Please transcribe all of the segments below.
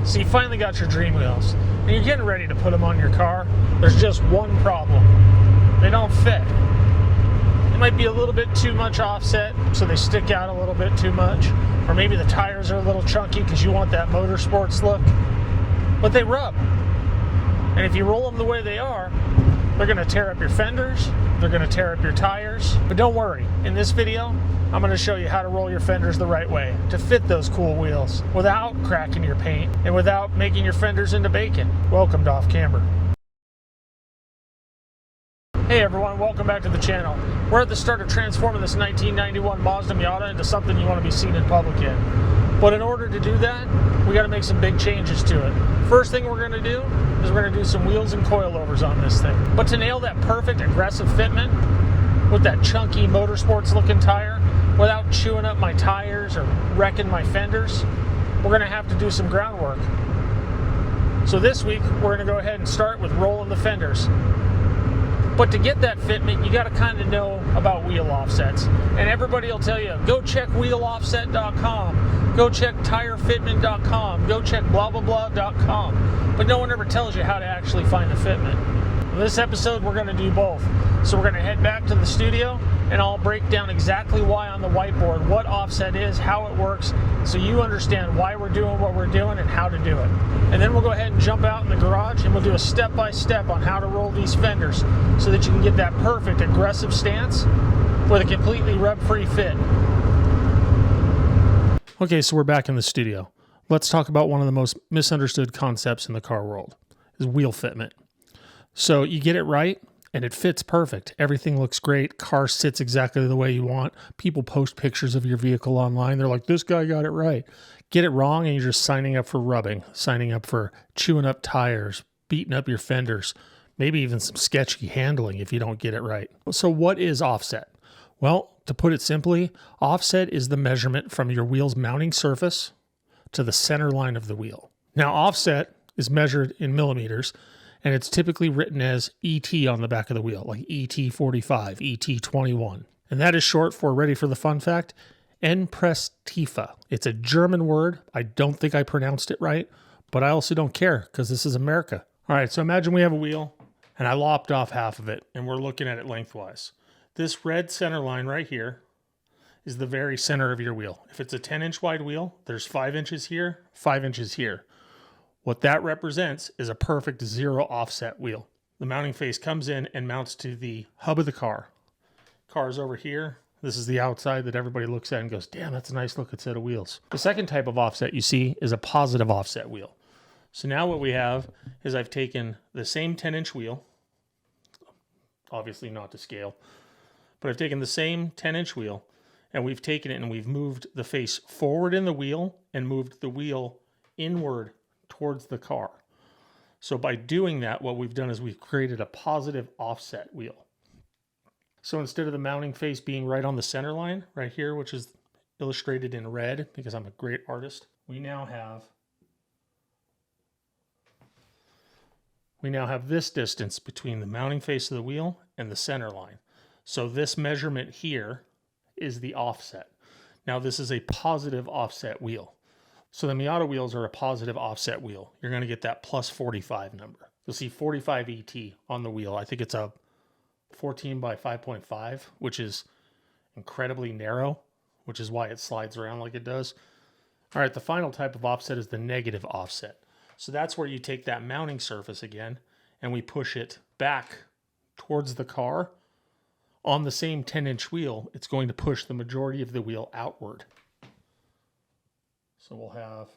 So you finally got your dream wheels, and you're getting ready to put them on your car. There's just one problem. They don't fit. It might be a little bit too much offset, so they stick out a little bit too much. Or maybe the tires are a little chunky because you want that motorsports look. But they rub. And if you roll them the way they are, they're going to tear up your fenders, they're going to tear up your tires. But don't worry, in this video, I'm going to show you how to roll your fenders the right way to fit those cool wheels without cracking your paint and without making your fenders into bacon. Welcome to Off Camber. Hey everyone, welcome back to the channel. We're at the start of transforming this 1991 Mazda Miata into something you want to be seen in public in. But in order to do that, we got to make some big changes to it. First thing we're going to do is we're going to do some wheels and coilovers on this thing. But to nail that perfect aggressive fitment with that chunky motorsports looking tire without chewing up my tires or wrecking my fenders, we're going to have to do some groundwork. So this week we're going to go ahead and start with rolling the fenders. But to get that fitment, you got to kind of know about wheel offsets. And everybody will tell you, go check wheeloffset.com, go check tirefitment.com, go check blah blah blah.com. But no one ever tells you how to actually find the fitment. In this episode, we're going to do both. So we're going to head back to the studio and I'll break down exactly why on the whiteboard, what offset is, how it works, so you understand why we're doing what we're doing and how to do it. And then we'll go ahead and jump out in the garage and we'll do a step-by-step on how to roll these fenders so that you can get that perfect aggressive stance with a completely rub-free fit. Okay, so we're back in the studio. Let's talk about one of the most misunderstood concepts in the car world, is wheel fitment. So you get it right, and it fits perfect. Everything looks great. Car sits exactly the way you want. People post pictures of your vehicle online. They're like, this guy got it right. Get it wrong, and you're just signing up for rubbing, signing up for chewing up tires, beating up your fenders, maybe even some sketchy handling if you don't get it right. So what is offset? Well, to put it simply, offset is the measurement from your wheel's mounting surface to the center line of the wheel. Now, offset is measured in millimeters, and it's typically written as ET on the back of the wheel, like ET45, ET21. And that is short for, ready for the fun fact, N-Press-Tiefe. It's a German word. I don't think I pronounced it right, but I also don't care because this is America. All right, so imagine we have a wheel, and I lopped off half of it, and we're looking at it lengthwise. This red center line right here is the very center of your wheel. If it's a 10-inch wide wheel, there's 5 inches here, 5 inches here. What that represents is a perfect zero offset wheel. The mounting face comes in and mounts to the hub of the car. Car's over here. This is the outside that everybody looks at and goes, damn, that's a nice looking set of wheels. The second type of offset you see is a positive offset wheel. So now what we have is I've taken the same 10-inch wheel, obviously not to scale, but I've taken the same 10-inch wheel and we've taken it and we've moved the face forward in the wheel and moved the wheel inward towards the car. So by doing that, what we've done is we've created a positive offset wheel. So instead of the mounting face being right on the center line, right here, which is illustrated in red because I'm a great artist, we now have this distance between the mounting face of the wheel and the center line. So this measurement here is the offset. Now this is a positive offset wheel. So the Miata wheels are a positive offset wheel. You're going to get that plus 45 number. You'll see 45 ET on the wheel. I think it's a 14 by 5.5, which is incredibly narrow, which is why it slides around like it does. All right, the final type of offset is the negative offset. So that's where you take that mounting surface again and we push it back towards the car. On the same 10-inch wheel, it's going to push the majority of the wheel outward. So we'll have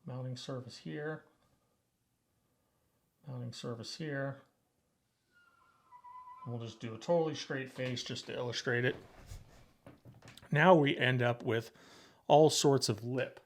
mounting surface here, mounting surface here. And we'll just do a totally straight face just to illustrate it. Now we end up with all sorts of lip,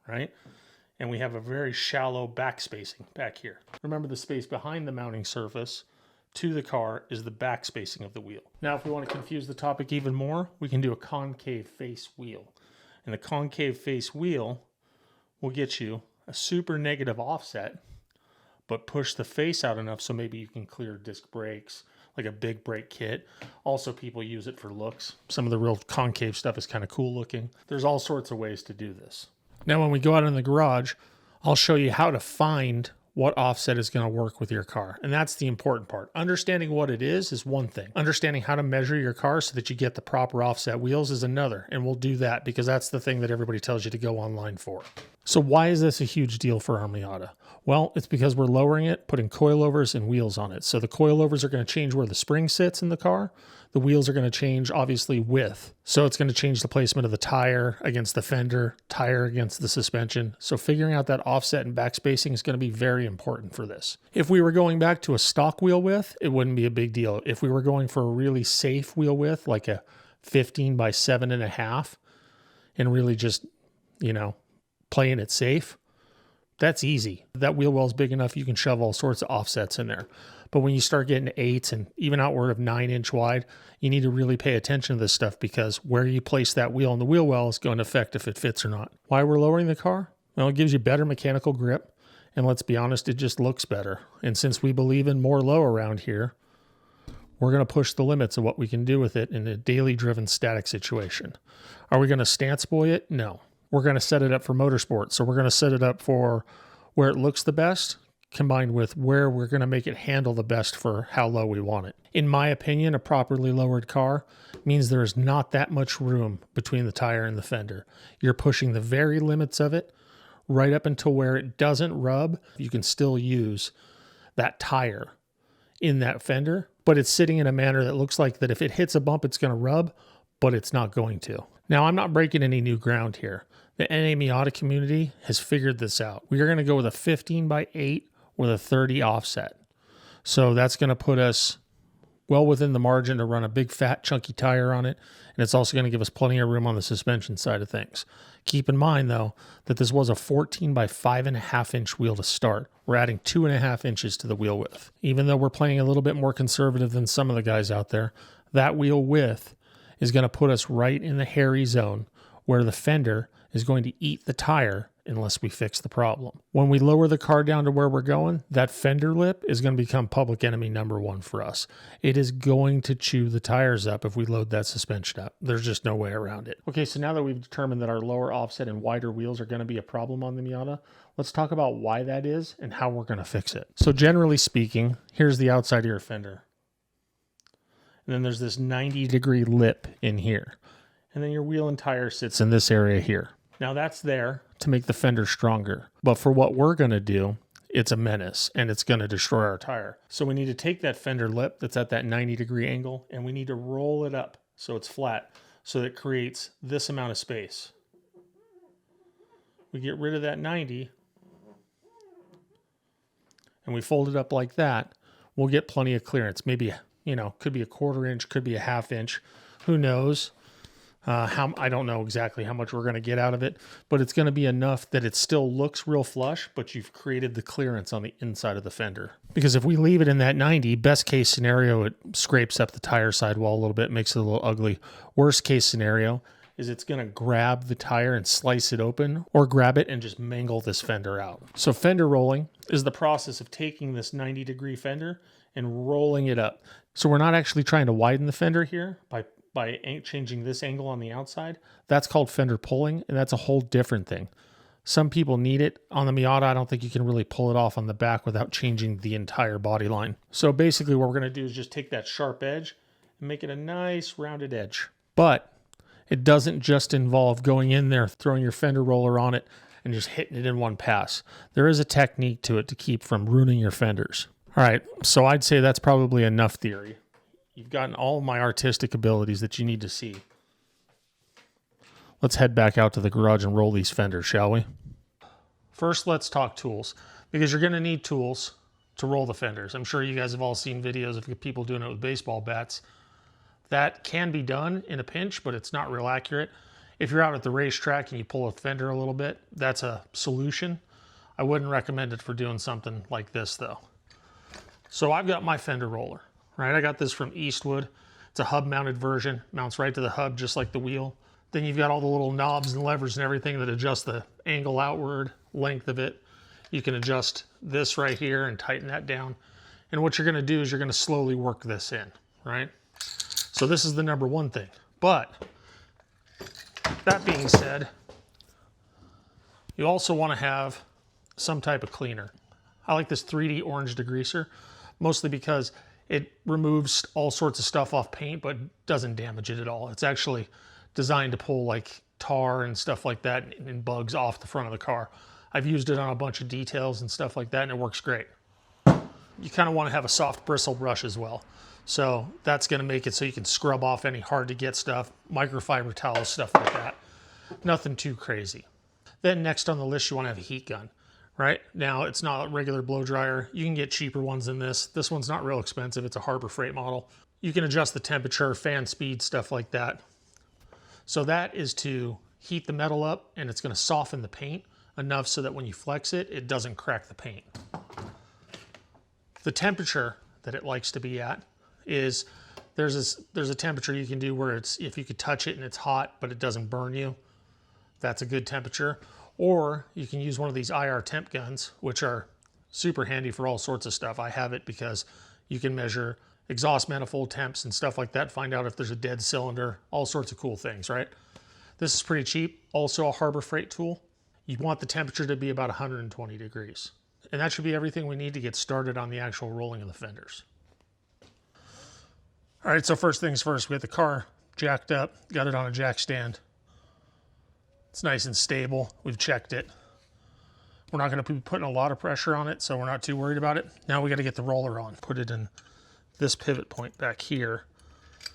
right? And we have a very shallow back spacing back here. Remember, the space behind the mounting surface to the car is the back spacing of the wheel. Now, if we want to confuse the topic even more, we can do a concave face wheel. And the concave face wheel will get you a super negative offset, but push the face out enough so maybe you can clear disc brakes, like a big brake kit. Also, people use it for looks. Some of the real concave stuff is kind of cool looking. There's all sorts of ways to do this. Now, when we go out in the garage, I'll show you how to find what offset is going to work with your car. And that's the important part. Understanding what it is one thing. Understanding how to measure your car so that you get the proper offset wheels is another. And we'll do that because that's the thing that everybody tells you to go online for. So why is this a huge deal for our Miata? Well, it's because we're lowering it, putting coilovers and wheels on it. So the coilovers are going to change where the spring sits in the car. The wheels are going to change, obviously, width. So it's going to change the placement of the tire against the fender, tire against the suspension. So figuring out that offset and backspacing is going to be very important for this. If we were going back to a stock wheel width, it wouldn't be a big deal. If we were going for a really safe wheel width, like a 15 by 7.5, and really just, you know, playing it safe, that's easy. That wheel well is big enough, you can shove all sorts of offsets in there. But when you start getting to 8 and even outward of 9-inch wide, you need to really pay attention to this stuff because where you place that wheel in the wheel well is going to affect if it fits or not. Why we're lowering the car? Well, it gives you better mechanical grip. And let's be honest, it just looks better. And since we believe in more low around here, we're going to push the limits of what we can do with it in a daily driven static situation. Are we going to stance buoy it? No. We're going to set it up for motorsport. So we're going to set it up for where it looks the best, combined with where we're going to make it handle the best for how low we want it. In my opinion, a properly lowered car means there is not that much room between the tire and the fender. You're pushing the very limits of it right up until where it doesn't rub. You can still use that tire in that fender, but it's sitting in a manner that looks like that if it hits a bump, it's going to rub, but it's not going to. Now, I'm not breaking any new ground here. The NA Miata community has figured this out. We are going to go with a 15 by 8 with a 30 offset. So that's going to put us well within the margin to run a big fat chunky tire on it. And it's also going to give us plenty of room on the suspension side of things. Keep in mind though, that this was a 14 by 5.5 inch wheel to start. We're adding 2.5 inches to the wheel width. Even though we're playing a little bit more conservative than some of the guys out there, that wheel width is going to put us right in the hairy zone where the fender is going to eat the tire unless we fix the problem. When we lower the car down to where we're going, that fender lip is going to become public enemy number one for us. It is going to chew the tires up if we load that suspension up. There's just no way around it. Okay, so now that we've determined that our lower offset and wider wheels are going to be a problem on the Miata, let's talk about why that is and how we're going to fix it. So generally speaking, here's the outside of your fender. And then there's this 90-degree lip in here. And then your wheel and tire sits in this area here. Now that's there to make the fender stronger. But for what we're going to do, it's a menace and it's going to destroy our tire. So we need to take that fender lip that's at that 90-degree angle and we need to roll it up so it's flat so that it creates this amount of space. We get rid of that 90 and we fold it up like that. We'll get plenty of clearance. Maybe, you know, could be a 1/4 inch, could be a 1/2 inch. Who knows? I don't know exactly how much we're going to get out of it, but it's going to be enough that it still looks real flush, but you've created the clearance on the inside of the fender. Because if we leave it in that 90, best case scenario, it scrapes up the tire sidewall a little bit, makes it a little ugly. Worst case scenario is it's going to grab the tire and slice it open or grab it and just mangle this fender out. So fender rolling is the process of taking this 90-degree fender and rolling it up. So we're not actually trying to widen the fender here by changing this angle on the outside. That's called fender pulling, and that's a whole different thing. Some people need it. On the Miata, I don't think you can really pull it off on the back without changing the entire body line. So basically what we're going to do is just take that sharp edge and make it a nice rounded edge. But it doesn't just involve going in there, throwing your fender roller on it, and just hitting it in one pass. There is a technique to it to keep from ruining your fenders. All right, so I'd say that's probably enough theory. You've gotten all my artistic abilities that you need to see. Let's head back out to the garage and roll these fenders, shall we? First, let's talk tools, because you're going to need tools to roll the fenders. I'm sure you guys have all seen videos of people doing it with baseball bats. That can be done in a pinch, but it's not real accurate. If you're out at the racetrack and you pull a fender a little bit, that's a solution. I wouldn't recommend it for doing something like this, though. So I've got my fender roller. Right, I got this from Eastwood. It's a hub-mounted version. Mounts right to the hub, just like the wheel. Then you've got all the little knobs and levers and everything that adjust the angle outward, length of it. You can adjust this right here and tighten that down. And what you're going to do is you're going to slowly work this in, right? So this is the number one thing. But that being said, You also want to have some type of cleaner. I like this 3D orange degreaser, mostly because it removes all sorts of stuff off paint, but doesn't damage it at all. It's actually designed to pull like tar and stuff like that and bugs off the front of the car. I've used it on a bunch of details and stuff like that, and it works great. You kind of want to have a soft bristle brush as well. So that's going to make it so you can scrub off any hard to get stuff, microfiber towels, stuff like that. Nothing too crazy. Then next on the list, you want to have a heat gun. Right now, it's not a regular blow dryer. You can get cheaper ones than this. This one's not real expensive. It's a Harbor Freight model. You can adjust the temperature, fan speed, stuff like that. So that is to heat the metal up, and it's going to soften the paint enough so that when you flex it, it doesn't crack the paint. The temperature that it likes to be at is there's a temperature you can do where it's, if you could touch it and it's hot but it doesn't burn you, that's a good temperature. Or you can use one of these IR temp guns, which are super handy for all sorts of stuff. I have it because you can measure exhaust manifold temps and stuff like that, find out if there's a dead cylinder, all sorts of cool things, right? This is pretty cheap. Also a Harbor Freight tool. You want the temperature to be about 120 degrees. And that should be everything we need to get started on the actual rolling of the fenders. All right, so first things first, we got the car jacked up, got it on a jack stand. It's nice and stable. We've checked it. We're not going to be putting a lot of pressure on it, so we're not too worried about it. Now we got to get the roller on. Put it in this pivot point back here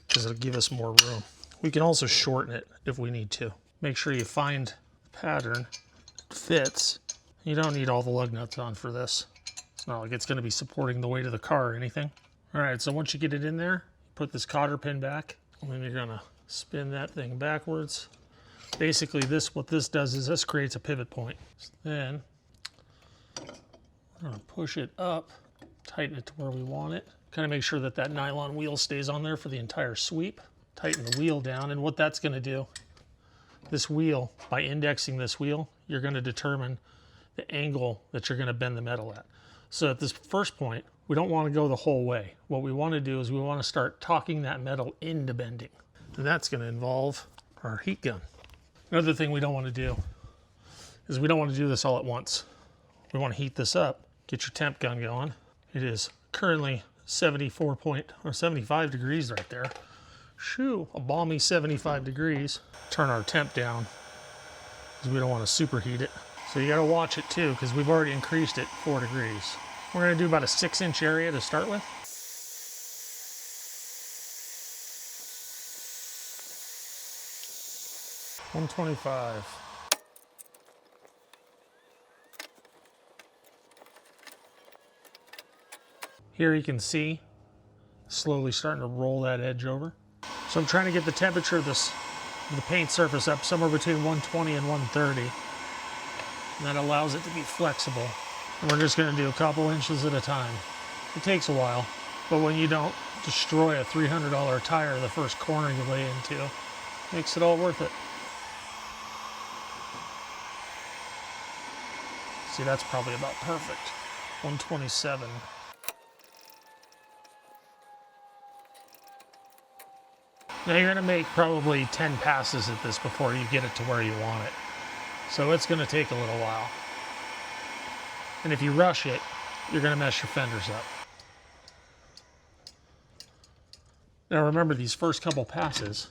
because it'll give us more room. We can also shorten it if we need to. Make sure you find the pattern that fits. You don't need all the lug nuts on for this. It's not like it's going to be supporting the weight of the car or anything. All right, so once you get it in there, put this cotter pin back, and then you're going to spin that thing backwards. Basically, what this does is this creates a pivot point. So then we're going to push it up, tighten it to where we want it. Kind of make sure that that nylon wheel stays on there for the entire sweep. Tighten the wheel down, and what that's going to do, this wheel, by indexing this wheel, you're going to determine the angle that you're going to bend the metal at. So at this first point, we don't want to go the whole way. What we want to do is we want to start talking that metal into bending. And that's going to involve our heat gun. Another thing we don't want to do is we don't want to do this all at once. We want to heat this up, get your temp gun going. It is currently 75 degrees right there. Shoo, a balmy 75 degrees. Turn our temp down because we don't want to superheat it. So you got to watch it too because we've already increased it 4 degrees. We're going to do about a 6-inch area to start with. $125. Here you can see slowly starting to roll that edge over. So I'm trying to get the temperature of the paint surface up somewhere between 120 and 130. And that allows it to be flexible. And we're just going to do a couple inches at a time. It takes a while, but when you don't destroy a $300 tire the first corner you lay into, it makes it all worth it. See, that's probably about perfect. 127. Now you're going to make probably 10 passes at this before you get it to where you want it. So it's going to take a little while. And if you rush it, you're going to mess your fenders up. Now remember, these first couple passes,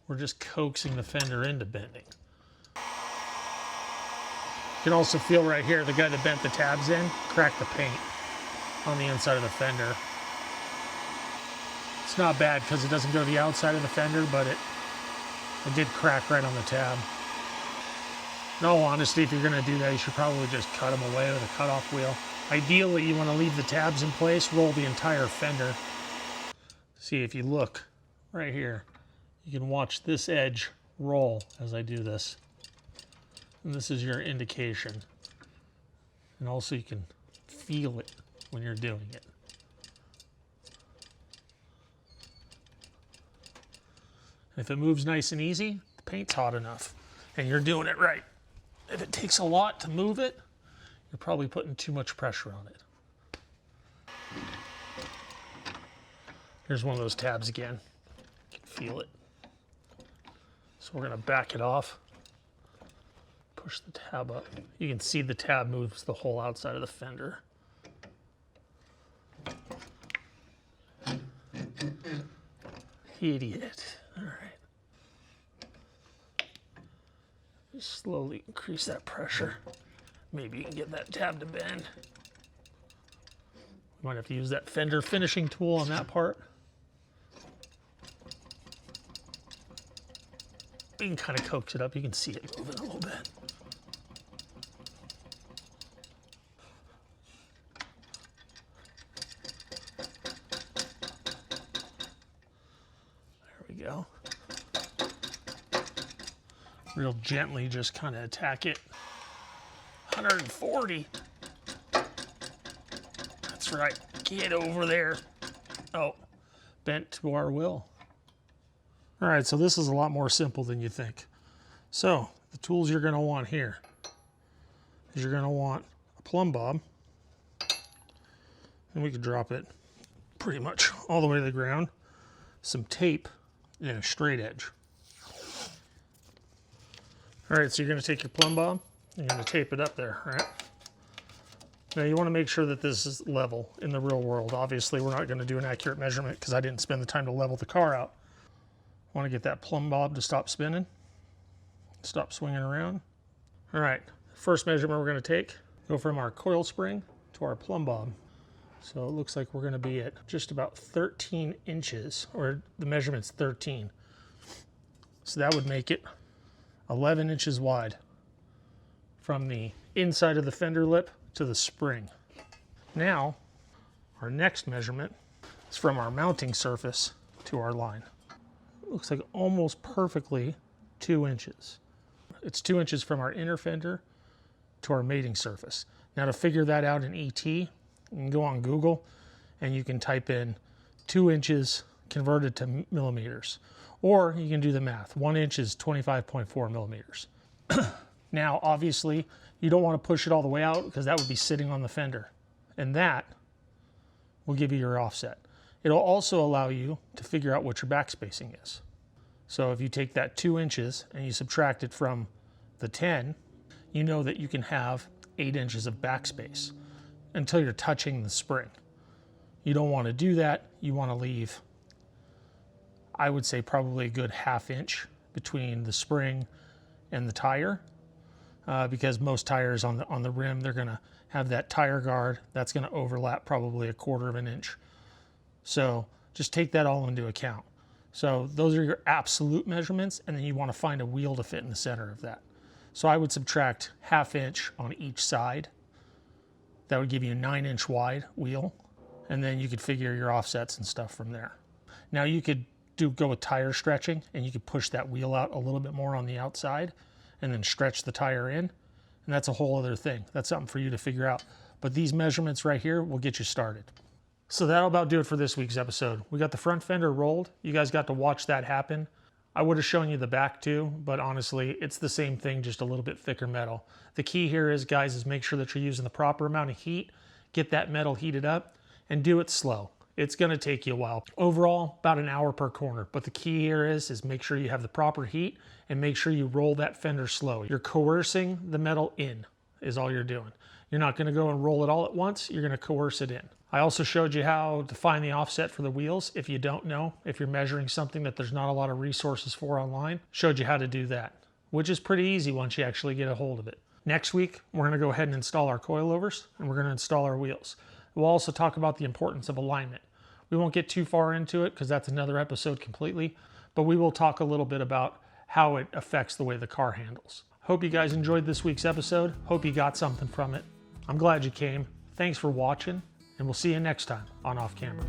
we're just coaxing the fender into bending. You can also feel right here, the guy that bent the tabs in cracked the paint on the inside of the fender. It's not bad because it doesn't go to the outside of the fender, but it did crack right on the tab. In all honesty, if you're going to do that, you should probably just cut them away with a cutoff wheel. Ideally, you want to leave the tabs in place, roll the entire fender. See, if you look right here, you can watch this edge roll as I do this. And this is your indication. And also you can feel it when you're doing it. If it moves nice and easy, the paint's hot enough and you're doing it right. If it takes a lot to move it, you're probably putting too much pressure on it. Here's one of those tabs again. You can feel it. So we're going to back it off. push the tab up. You can see the tab moves the whole outside of the fender. Idiot. All right. Just slowly increase that pressure. Maybe you can get that tab to bend. Might have to use that fender finishing tool on that part. You can kind of coax it up. You can see it moving a little bit. There we go. Real gently just kind of attack it. 140. That's right. Get over there. Oh, bent to our will. All right, so this is a lot more simple than you think. So the tools you're going to want here is you're going to want a plumb bob, and we could drop it pretty much all the way to the ground, some tape, and a straight edge. All right, so you're going to take your plumb bob, and you're going to tape it up there, all right? Now you want to make sure that this is level in the real world. Obviously, we're not going to do an accurate measurement because I didn't spend the time to level the car out. Want to get that plumb bob to stop spinning, stop swinging around. All right, first measurement we're going to take, go from our coil spring to our plumb bob. So it looks like we're going to be at just about 13 inches, or the measurement's 13. So that would make it 11 inches wide from the inside of the fender lip to the spring. Now, our next measurement is from our mounting surface to our line. Looks like almost perfectly 2 inches. It's 2 inches from our inner fender to our mating surface. Now to figure that out in ET, you can go on Google and you can type in 2 inches converted to millimeters. Or you can do the math. 1 inch is 25.4 millimeters. Now, obviously, you don't want to push it all the way out because that would be sitting on the fender. And that will give you your offset. It'll also allow you to figure out what your back spacing is. So if you take that 2 inches and you subtract it from the 10, you know that you can have 8 inches of backspace until you're touching the spring. You don't want to do that. You want to leave, I would say, probably a good ½ inch between the spring and the tire, because most tires on the rim, they're going to have that tire guard. That's going to overlap probably a ¼ inch. So just take that all into account. So those are your absolute measurements, and then you want to find a wheel to fit in the center of that. So I would subtract ½ inch on each side. That would give you a 9-inch wide wheel, and then you could figure your offsets and stuff from there. Now you could go with tire stretching, and you could push that wheel out a little bit more on the outside and then stretch the tire in, and that's a whole other thing. That's something for you to figure out. But these measurements right here will get you started. So that'll about do it for this week's episode. We got the front fender rolled. You guys got to watch that happen. I would have shown you the back too, but honestly, it's the same thing, just a little bit thicker metal. The key here is, guys, is make sure that you're using the proper amount of heat, get that metal heated up, and do it slow. It's gonna take you a while. Overall, about an hour per corner, but the key here is make sure you have the proper heat and make sure you roll that fender slow. You're coercing the metal in, is all you're doing. You're not gonna go and roll it all at once, you're gonna coerce it in. I also showed you how to find the offset for the wheels. If you don't know, if you're measuring something that there's not a lot of resources for online, showed you how to do that, which is pretty easy once you actually get a hold of it. Next week, we're gonna go ahead and install our coilovers, and we're gonna install our wheels. We'll also talk about the importance of alignment. We won't get too far into it because that's another episode completely, but we will talk a little bit about how it affects the way the car handles. Hope you guys enjoyed this week's episode. Hope you got something from it. I'm glad you came. Thanks for watching, and we'll see you next time on Off Camera.